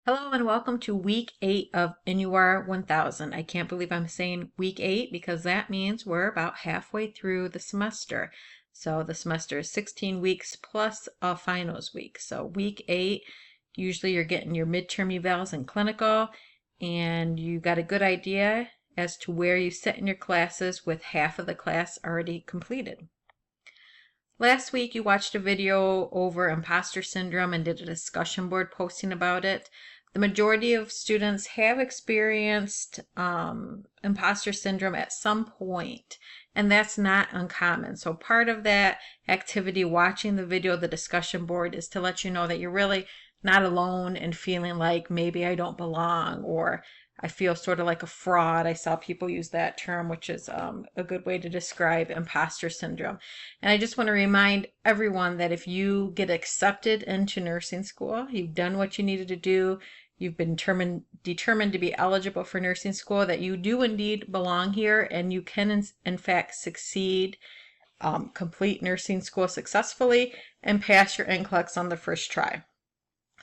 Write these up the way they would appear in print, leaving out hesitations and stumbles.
Hello and welcome to week 8 of NUR1000. I can't believe I'm saying week 8 because that means we're about halfway through the semester. So the semester is 16 weeks plus a finals week. So week 8, usually you're getting your midterm evals and clinical, and you got a good idea as to where you sit in your classes with half of the class already completed. Last week you watched a video over imposter syndrome and did a discussion board posting about it. The majority of students have experienced imposter syndrome at some point, and that's not uncommon. So part of that activity, watching the video, the discussion board, is to let you know that you're really not alone in feeling like maybe I don't belong, or I feel sort of like a fraud. I saw people use that term, which is a good way to describe imposter syndrome. And I just want to remind everyone that if you get accepted into nursing school, you've done what you needed to do, you've been determined to be eligible for nursing school, that you do indeed belong here and you can in fact succeed, complete nursing school successfully, and pass your NCLEX on the first try.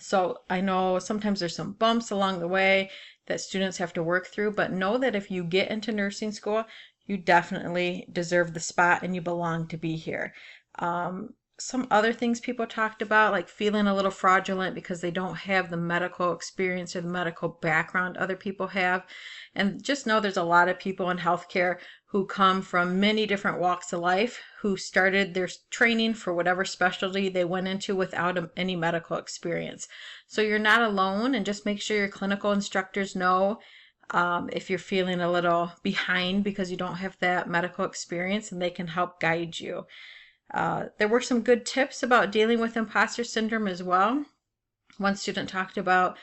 So I know sometimes there's some bumps along the way that students have to work through, but know that if you get into nursing school, you definitely deserve the spot and you belong to be here. Some other things people talked about, like feeling a little fraudulent because they don't have the medical experience or the medical background other people have. And just know there's a lot of people in healthcare who come from many different walks of life, who started their training for whatever specialty they went into without any medical experience. So you're not alone, and just make sure your clinical instructors know if you're feeling a little behind because you don't have that medical experience, and they can help guide you. There were some good tips about dealing with imposter syndrome as well. One student talked about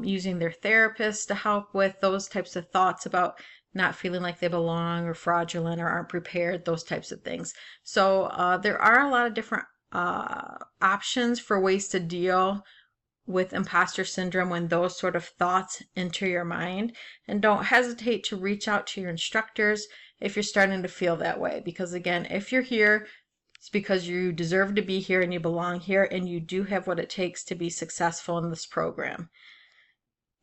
using their therapist to help with those types of thoughts about not feeling like they belong or fraudulent or aren't prepared, those types of things. So there are a lot of different options for ways to deal with imposter syndrome when those sort of thoughts enter your mind. And don't hesitate to reach out to your instructors if you're starting to feel that way. Because again, if you're here, it's because you deserve to be here and you belong here, and you do have what it takes to be successful in this program.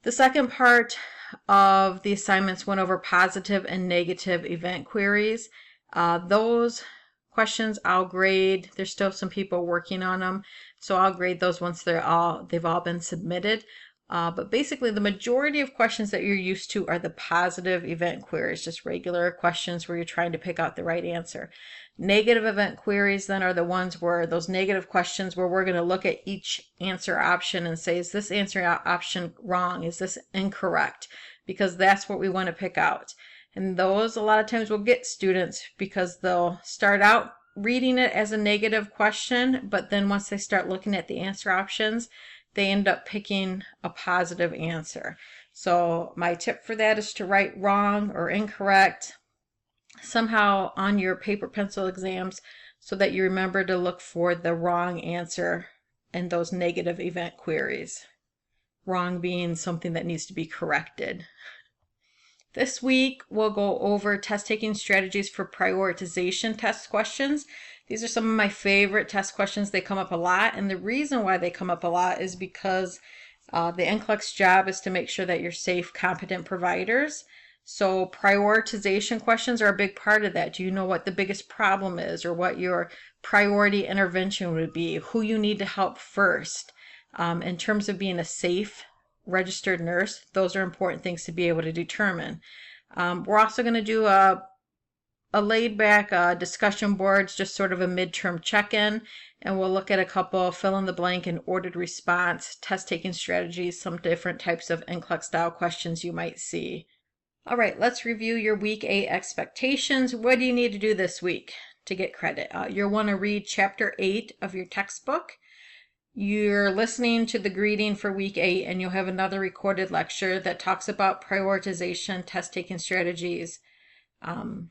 The second part of the assignments went over positive and negative event queries. Those questions I'll grade. There's still some people working on them, so I'll grade those once they've all been submitted. But basically the majority of questions that you're used to are the positive event queries, just regular questions where you're trying to pick out the right answer. Negative event queries then are the ones where those negative questions where we're going to look at each answer option and say, is this answer option wrong? Is this incorrect? Because that's what we want to pick out. And those a lot of times will get students because they'll start out reading it as a negative question, but then once they start looking at the answer options, they end up picking a positive answer. So my tip for that is to write wrong or incorrect somehow on your paper pencil exams so that you remember to look for the wrong answer in those negative event queries. Wrong being something that needs to be corrected. This week we'll go over test taking strategies for prioritization test questions. These are some of my favorite test questions. They come up a lot, and the reason why they come up a lot is because the NCLEX job is to make sure that you're safe, competent providers. So prioritization questions are a big part of that. Do you know what the biggest problem is, or what your priority intervention would be, who you need to help first? In terms of being a safe registered nurse, those are important things to be able to determine. We're also going to do a laid back discussion boards, just sort of a midterm check-in, and we'll look at a couple fill in the blank and ordered response test taking strategies, some different types of NCLEX style questions you might see. All right, let's review your week 8 expectations. What do you need to do this week to get credit? You'll want to read chapter 8 of your textbook. You're listening to the greeting for week 8, and you'll have another recorded lecture that talks about prioritization, test taking strategies.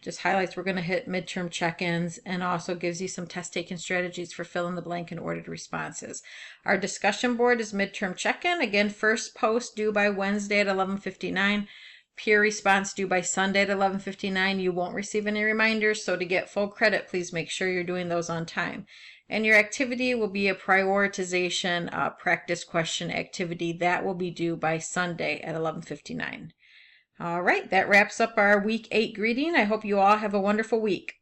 Just highlights we're going to hit midterm check-ins, and also gives you some test taking strategies for fill in the blank and ordered responses. Our discussion board is midterm check-in. Again, first post due by Wednesday at 11:59. Peer response due by Sunday at 11:59. You won't receive any reminders, so to get full credit, please make sure you're doing those on time. And your activity will be a prioritization practice question activity that will be due by Sunday at 11:59. All right, that wraps up our week 8 greeting. I hope you all have a wonderful week.